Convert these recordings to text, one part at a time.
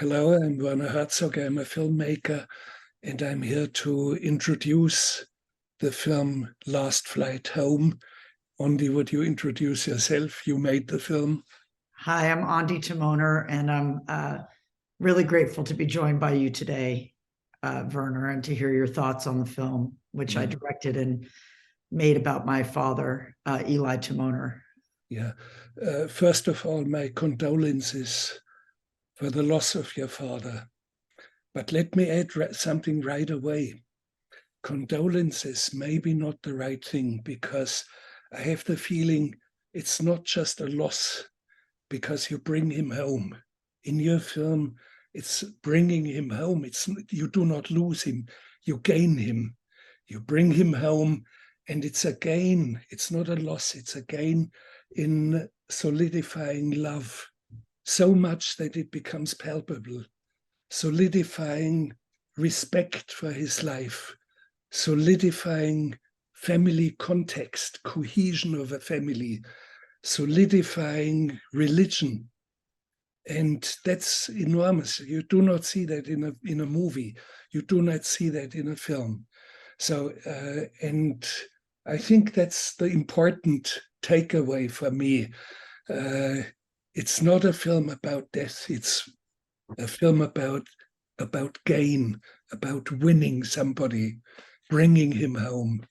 Hello, I'm Werner Herzog. I'm a filmmaker, and I'm here to introduce the film Last Flight Home. Ondi, would you introduce yourself? You made the film. Hi, I'm Ondi Timoner, and I'm really grateful to be joined by you today, Werner, and to hear your thoughts on the film, which I directed and made about my father, Eli Timoner. Yeah. First of all, my condolences for the loss of your father. But let me add something right away. Condolences may be not the right thing, because I have the feeling it's not just a loss because you bring him home. In your film, it's bringing him home. You do not lose him, you gain him. You bring him home, and it's a gain. It's not a loss, it's a gain in solidifying love so much that it becomes palpable, solidifying respect for his life, solidifying family context, cohesion of a family, solidifying religion. And that's enormous. You do not see that in a movie. You do not see that in a film. So, and I think that's the important takeaway for me. It's not a film about death. It's a film about gain, about winning somebody, bringing him home.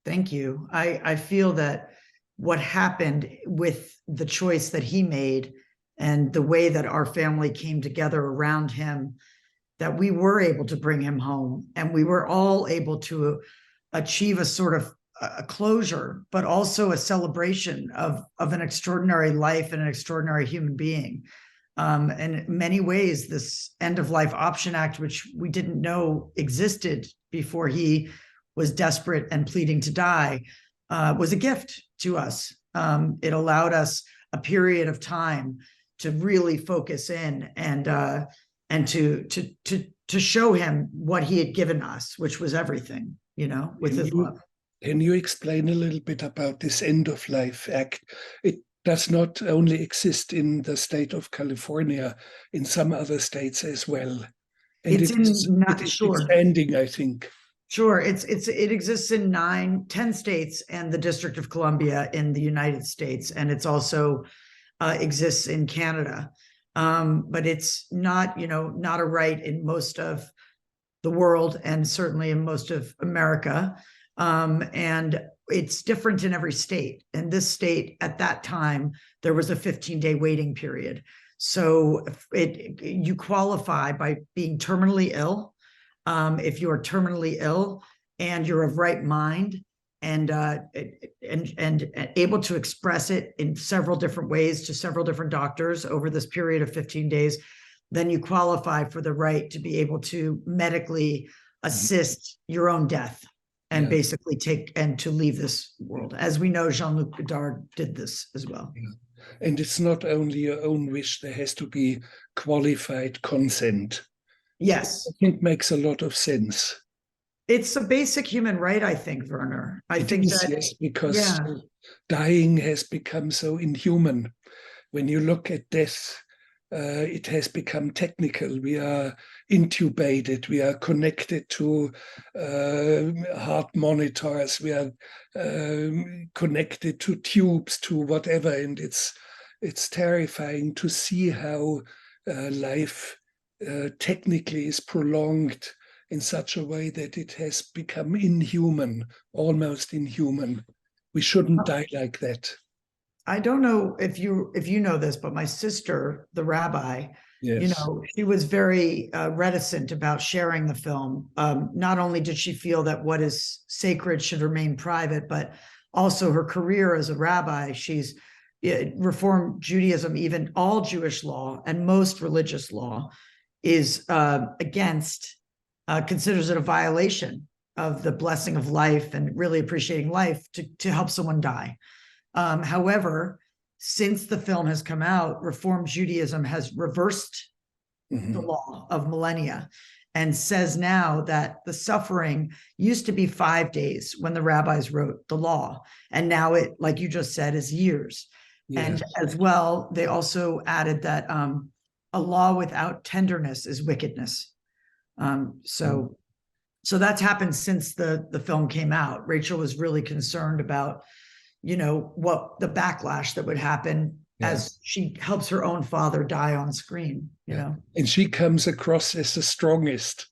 Thank you. I feel that what happened with the choice that he made and the way that our family came together around him, that we were able to bring him home, and we were all able to achieve a sort of a closure, but also a celebration of an extraordinary life and an extraordinary human being. And in many ways, this End of Life Option Act, which we didn't know existed before he was desperate and pleading to die, was a gift to us. It allowed us a period of time to really focus in and to show him what he had given us, which was everything, with his love. Can you explain a little bit about this End of Life Act? It does not only exist in the state of California, in some other states as well. And it's expanding, I think. Sure, it exists in 10 states and the District of Columbia in the United States, and it's also exists in Canada. But it's not, not a right in most of the world, and certainly in most of America. And it's different in every state. In this state, at that time, there was a 15-day waiting period. So you qualify by being terminally ill. If you are terminally ill and you're of right mind and able to express it in several different ways to several different doctors over this period of 15 days, then you qualify for the right to be able to medically assist your own death and basically to leave this world. As we know, Jean-Luc Godard did this as well. Yeah. And it's not only your own wish, there has to be qualified consent. Yes. I think makes a lot of sense. It's a basic human right, I think, Werner. I think that, yes, because dying has become so inhuman. When you look at death, it has become technical. We are intubated. We are connected to heart monitors. We are connected to tubes, to whatever. And it's terrifying to see how life technically is prolonged in such a way that it has become inhuman, almost inhuman. We shouldn't die like that. I don't know if you know this, but my sister, the rabbi, she was very reticent about sharing the film. Not only did she feel that what is sacred should remain private, but also her career as a rabbi. She's Reformed Judaism, even all Jewish law and most religious law is considers it a violation of the blessing of life and really appreciating life to help someone die. However, since the film has come out, Reformed Judaism has reversed the law of millennia and says now that the suffering used to be 5 days when the rabbis wrote the law. And now it, like you just said, is years. Yes. And as well, they also added that a law without tenderness is wickedness. So that's happened since the film came out. Rachel was really concerned about, what the backlash that would happen as she helps her own father die on screen, you know. And she comes across as the strongest.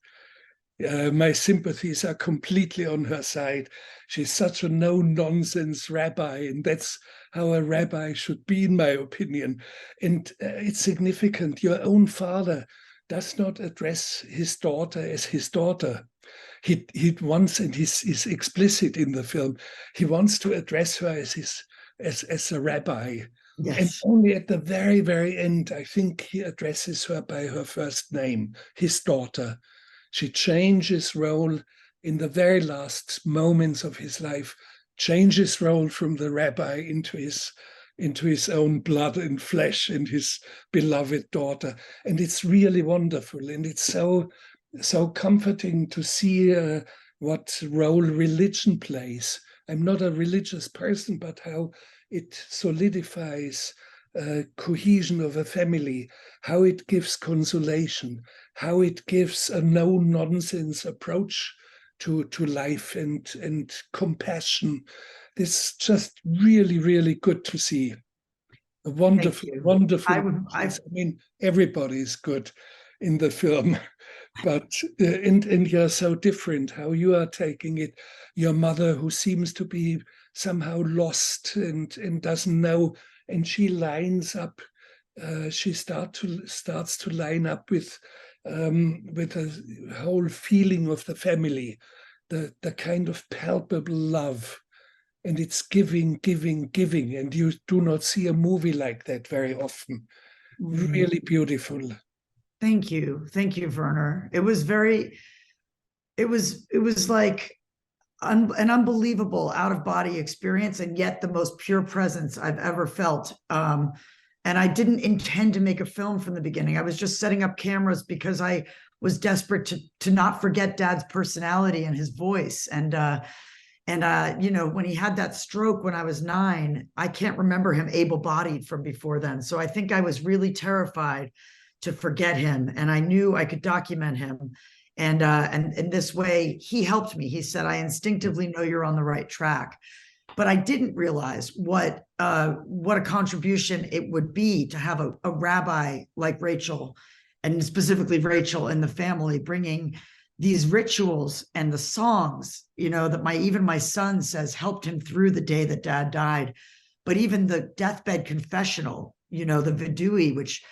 My sympathies are completely on her side. She's such a no-nonsense rabbi, and that's how a rabbi should be, in my opinion. And it's significant. Your own father does not address his daughter as his daughter. He wants, and he's explicit in the film, he wants to address her as a rabbi. Yes. And only at the very, very end, I think he addresses her by her first name, his daughter. She changes role in the very last moments of his life, changes role from the rabbi into his own blood and flesh and his beloved daughter. And it's really wonderful. And it's so comforting to see what role religion plays. I'm not a religious person, but how it solidifies cohesion of a family, how it gives consolation, how it gives a no-nonsense approach to life and compassion. It's just really, really good to see. A wonderful, wonderful. I mean, everybody's good in the film, but and you're so different how you are taking it. Your mother, who seems to be somehow lost and doesn't know, and she lines up. She starts to line up with a whole feeling of the family, the kind of palpable love. And it's giving, and you do not see a movie like that very often. Really beautiful. Thank you, Werner. It was like an unbelievable out-of-body experience, and yet the most pure presence I've ever felt. And I didn't intend to make a film from the beginning. I was just setting up cameras because I was desperate to not forget Dad's personality and his voice. And when he had that stroke when I was 9, I can't remember him able-bodied from before then. So I think I was really terrified to forget him, and I knew I could document him. And in this way, he helped me. He said, I instinctively know you're on the right track. But I didn't realize what a contribution it would be to have a rabbi like Rachel, and specifically Rachel and the family, bringing these rituals and the songs, that even my son says helped him through the day that Dad died. But even the deathbed confessional, the vidui, which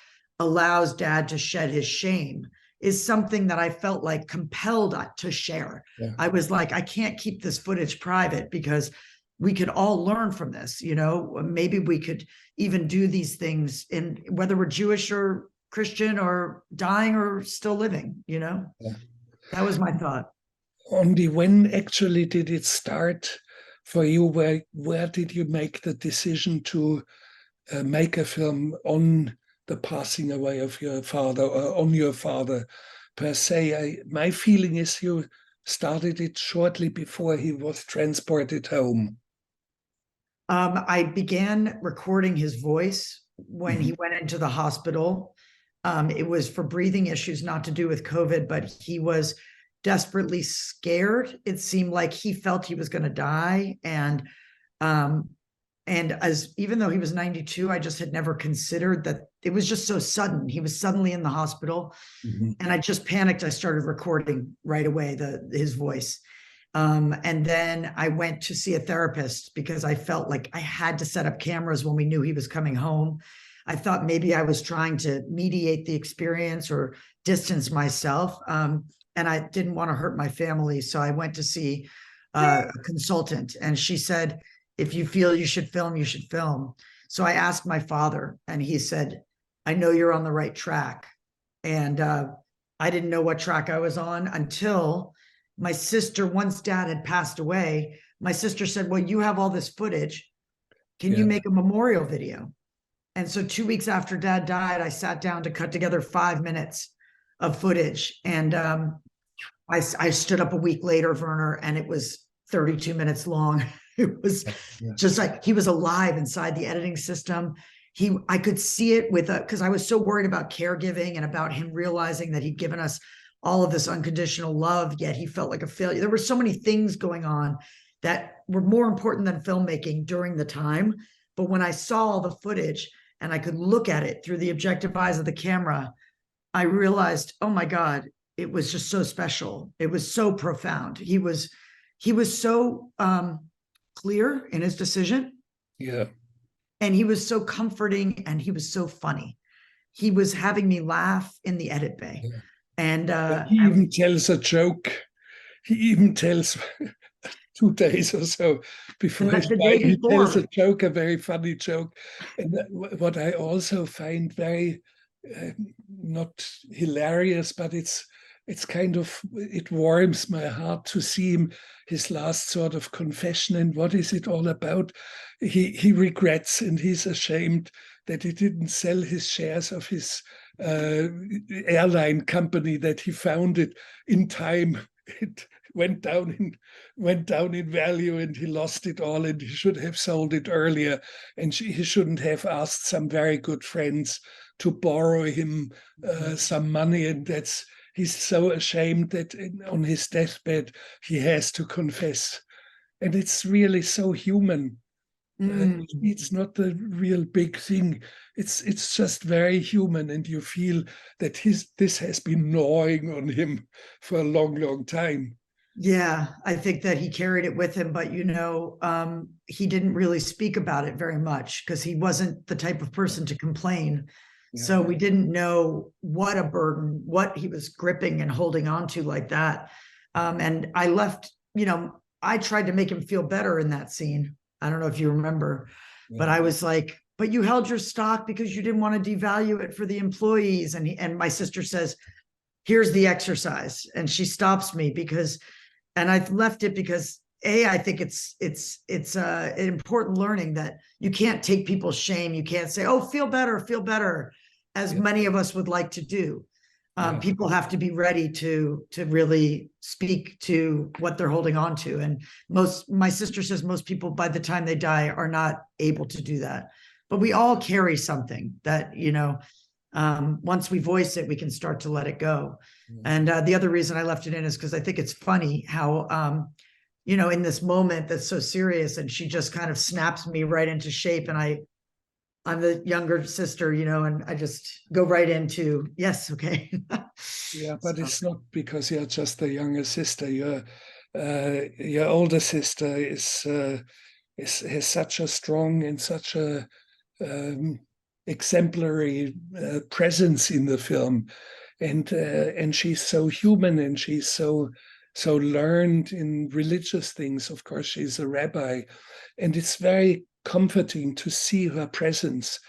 allows Dad to shed his shame, is something that I felt like compelled to share. Yeah. I was like, I can't keep this footage private because we could all learn from this. Maybe we could even do these things in whether we're Jewish or Christian or dying or still living, Yeah. That was my thought. Ondi, when actually did it start for you? Where did you make the decision to make a film on the passing away of your father, or on your father per se? My feeling is you started it shortly before he was transported home. I began recording his voice when he went into the hospital. It was for breathing issues, not to do with COVID, but he was desperately scared. It seemed like he felt he was going to die. And even though he was 92, I just had never considered that. It was just so sudden. He was suddenly in the hospital, and I just panicked. I started recording right away his voice. And then I went to see a therapist because I felt like I had to set up cameras when we knew he was coming home. I thought maybe I was trying to mediate the experience or distance myself. And I didn't want to hurt my family. So I went to see a consultant, and she said, if you feel you should film, you should film. So I asked my father, and he said, I know you're on the right track. And I didn't know what track I was on until my sister, once Dad had passed away, my sister said, well, you have all this footage. Can you make a memorial video? And so 2 weeks after Dad died, I sat down to cut together 5 minutes of footage. And I stood up a week later, Werner, and it was 32 minutes long. It was just like he was alive inside the editing system. I could see it with because I was so worried about caregiving and about him realizing that he'd given us all of this unconditional love, yet he felt like a failure. There were so many things going on that were more important than filmmaking during the time. But when I saw all the footage and I could look at it through the objective eyes of the camera, I realized, oh my God, it was just so special. It was so profound. He was so clear in his decision. Yeah. And he was so comforting, and he was so funny. He was having me laugh in the edit bay. Yeah. And he even tells a joke. He even tells 2 days or so before his wife, he tells a joke, a very funny joke. And what I also find very not hilarious, but it's kind of, it warms my heart to see him, his last sort of confession. And what is it all about? He regrets and he's ashamed that he didn't sell his shares of his airline company that he founded in time. It went down in value, and he lost it all, and he should have sold it earlier, and he shouldn't have asked some very good friends to borrow him some money. And he's so ashamed that on his deathbed he has to confess. And it's really so human. It's not the real big thing. It's just very human, and you feel that this has been gnawing on him for a long, long time. Yeah, I think that he carried it with him, but he didn't really speak about it very much because he wasn't the type of person to complain. Yeah. So we didn't know what a burden, what he was gripping and holding on to like that. And I left, I tried to make him feel better in that scene. I don't know if you remember, but I was like, but you held your stock because you didn't want to devalue it for the employees. And my sister says, here's the exercise. And she stops me and I left it because I think it's an important learning that you can't take people's shame. You can't say, oh, feel better, as many of us would like to do. People have to be ready to really speak to what they're holding on to. And my sister says most people by the time they die are not able to do that. But we all carry something that, once we voice it, we can start to let it go. And the other reason I left it in is because I think it's funny how, in this moment that's so serious, and she just kind of snaps me right into shape. And I'm the younger sister, and I just go right into, yes, okay. Yeah, but so. It's not because you're just the younger sister. Your older sister has such a strong and such a exemplary presence in the film, and she's so human, and she's so learned in religious things. Of course, she's a rabbi, and it's very comforting to see her presence.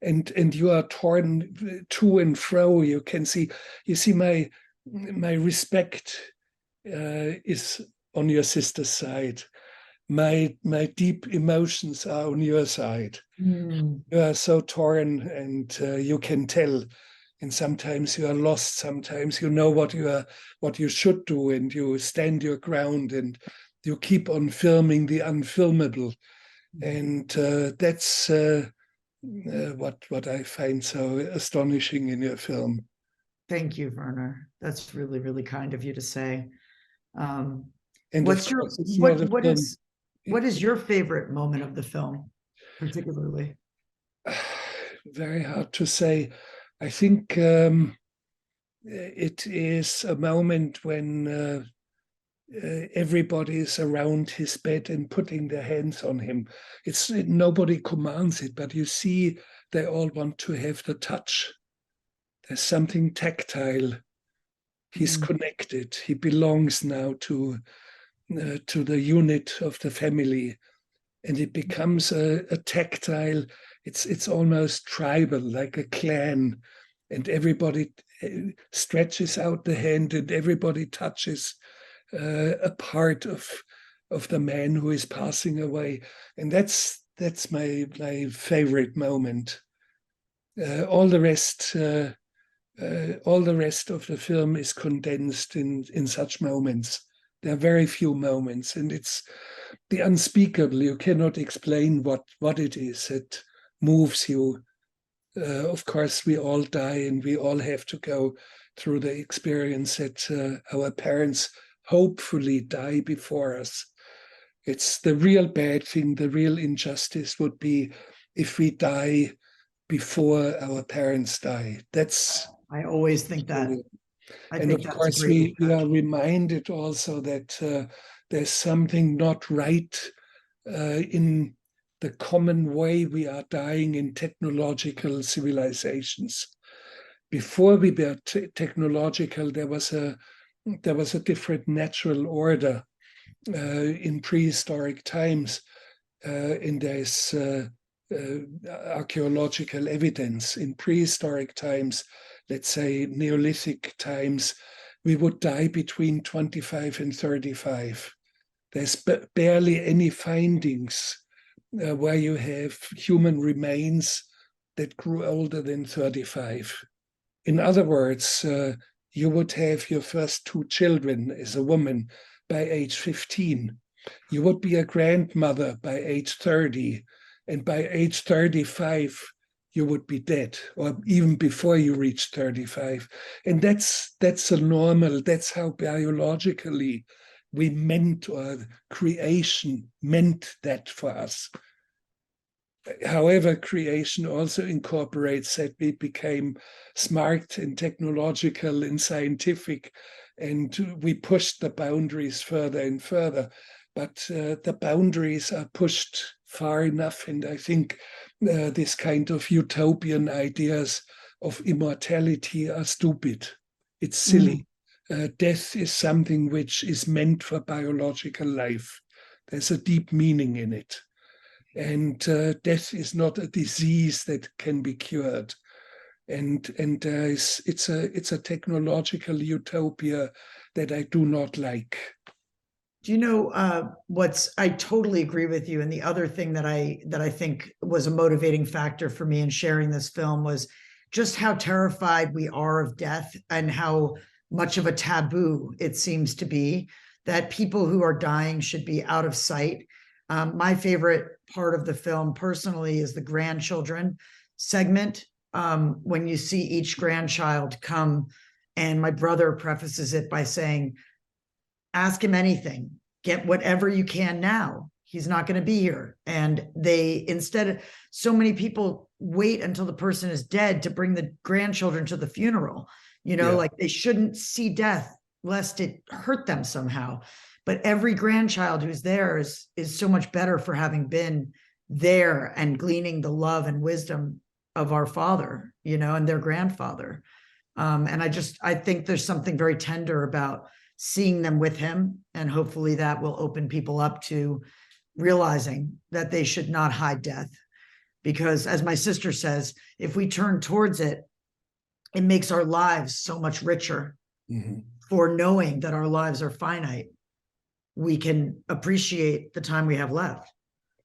And you are torn to and fro. You see my respect is on your sister's side. My deep emotions are on your side. You are so torn, and you can tell. And sometimes you are lost. Sometimes you know what you should do, and you stand your ground, and you keep on filming the unfilmable. And that's what I find so astonishing in your film. Thank you, Werner. That's really, really kind of you to say. And what is your favorite moment of the film, particularly? Very hard to say. I think it is a moment when everybody is around his bed and putting their hands on him. Nobody commands it, but you see they all want to have the touch. There's something tactile. He's connected. He belongs now to the unit of the family, and it becomes a tactile. It's almost tribal, like a clan, and everybody stretches out the hand, and everybody touches a part of the man who is passing away. And that's my favorite moment. All the rest of the film is condensed in such moments. There are very few moments, and it's the unspeakable. You cannot explain what it is that moves you Of course, we all die and we all have to go through the experience that our parents hopefully die before us. It's the real bad thing, the real injustice would be if we die before our parents die. That's I always think that. I and think of that's a course, great we are reflection. reminded also that there's something not right in the common way we are dying in technological civilizations. Before we were technological, there was a different natural order in prehistoric times, and there's archaeological evidence in prehistoric times, let's say Neolithic times, we would die between 25 and 35. There's barely any findings where you have human remains that grew older than 35. In other words, you would have your first two children as a woman by age 15. You would be a grandmother by age 30. And by age 35, you would be dead, or even before you reach 35. And that's a normal, that's how biologically we meant, or creation meant that for us. However, creation also incorporates that we became smart and technological and scientific, and we pushed the boundaries further and further. But the boundaries are pushed far enough, and I think this kind of utopian ideas of immortality are stupid. It's silly. Death is something which is meant for biological life. There's a deep meaning in it. And death is not a disease that can be cured. And it's a technological utopia that I do not like. Do you know I totally agree with you. And the other thing that I think was a motivating factor for me in sharing this film was just how terrified we are of death and how much of a taboo it seems to be that people who are dying should be out of sight. My favorite part of the film personally is the grandchildren segment. When you see each grandchild come, and my brother prefaces it by saying, ask him anything, get whatever you can now. He's not going to be here. And so many people wait until the person is dead to bring the grandchildren to the funeral. Like they shouldn't see death lest it hurt them somehow. But every grandchild who's there is so much better for having been there and gleaning the love and wisdom of our father, and their grandfather. And I think there's something very tender about seeing them with him. And hopefully that will open people up to realizing that they should not hide death. Because as my sister says, if we turn towards it, it makes our lives so much richer. For knowing that our lives are finite, we can appreciate the time we have left.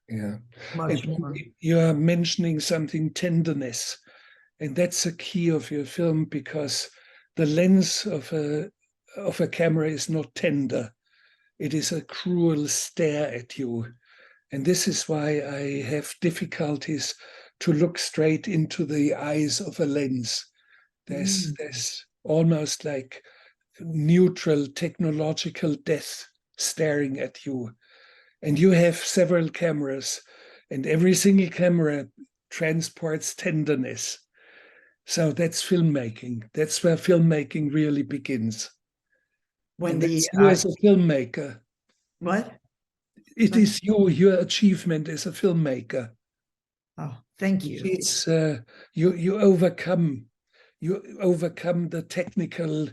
Yeah. Much more. You are mentioning something, tenderness. And that's a key of your film, because the lens of a camera is not tender. It is a cruel stare at you. And this is why I have difficulties to look straight into the eyes of a lens. There's almost like neutral technological death staring at you. And you have several cameras, and every single camera transports tenderness. So that's filmmaking. That's where filmmaking really begins. When you as a filmmaker. What? It is your achievement as a filmmaker. Oh, thank you. It's you overcome the technical,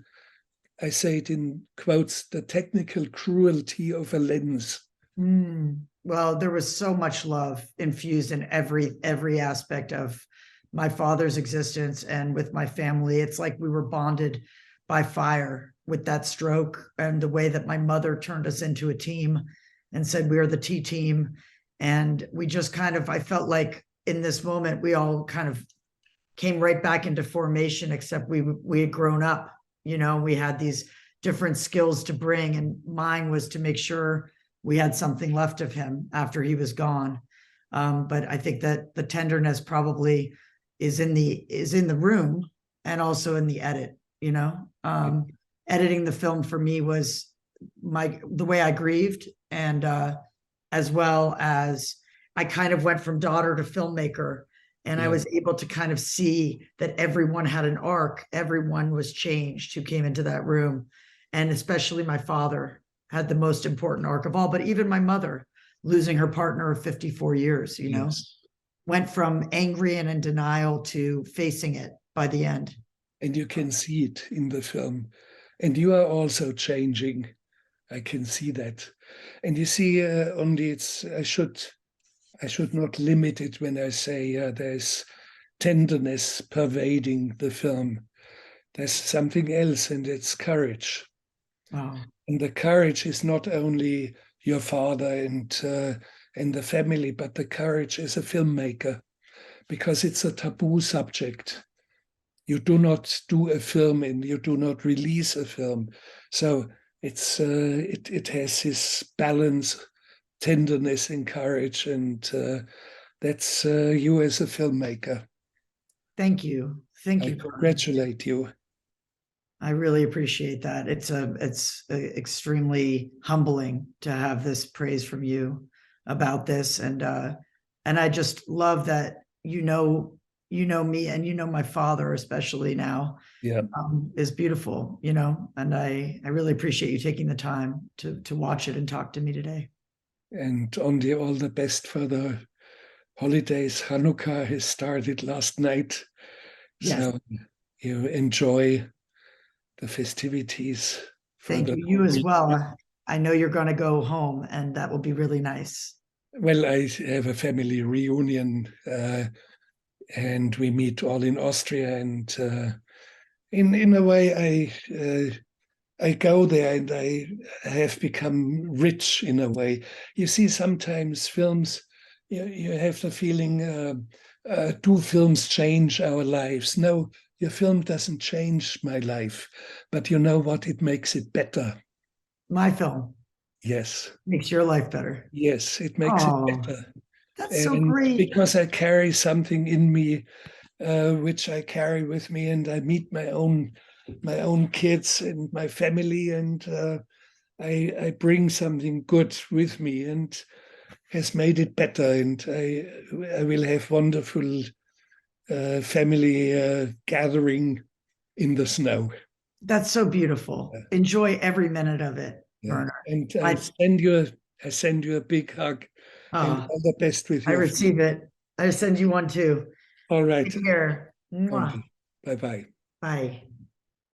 I say it in quotes, the technical cruelty of a lens. Well, there was so much love infused in every aspect of my father's existence and with my family. It's like we were bonded by fire with that stroke, and the way that my mother turned us into a team and said we are the T team. And we just I felt like in this moment, we all kind of came right back into formation, except we had grown up, we had these different skills to bring. And mine was to make sure we had something left of him after he was gone. But I think that the tenderness probably is in the room and also in the edit, you know. Editing the film for me was the way I grieved, and as well as I kind of went from daughter to filmmaker, and I was able to kind of see that everyone had an arc. Everyone was changed who came into that room. And especially my father had the most important arc of all, but even my mother, losing her partner of 54 years, you know, went from angry and in denial to facing it by the end. And you can see it in the film. And you are also changing. I can see that. And you see, Ondi, I should not limit it when I say there's tenderness pervading the film. There's something else, and it's courage. Oh. And the courage is not only your father and the family, but the courage as a filmmaker, because it's a taboo subject. You do not do a film and you do not release a film. So it's it has this balance, tenderness and courage, and that's you as a filmmaker. Thank you. Thank you. I congratulate you. I really appreciate that. It's extremely humbling to have this praise from you about this, and I just love that you know me, and you know my father especially now. Yeah, is beautiful, you know, and I really appreciate you taking the time to watch it and talk to me today. and Ondi, all the best for the holidays. Hanukkah has started last night, so you enjoy the festivities. Thank you. You as well. I know you're going to go home, and that will be really nice. Well, I have a family reunion, and we meet all in Austria. And in a way, I go there, and I have become rich in a way. You see, sometimes films, you have the feeling, do films change our lives? No, your film doesn't change my life, but you know what? It makes it better. My film. Yes. Makes your life better. Yes, it makes it better. That's so great. Because I carry something in me, which I carry with me, and I meet my own kids and my family, and I bring something good with me, and has made it better. And I will have wonderful family gathering in the snow. That's so beautiful. Enjoy every minute of it, Werner. And I send you a big hug, and all the best with you. I receive it. I send you one too. All right. Take care. Bye-bye. Bye.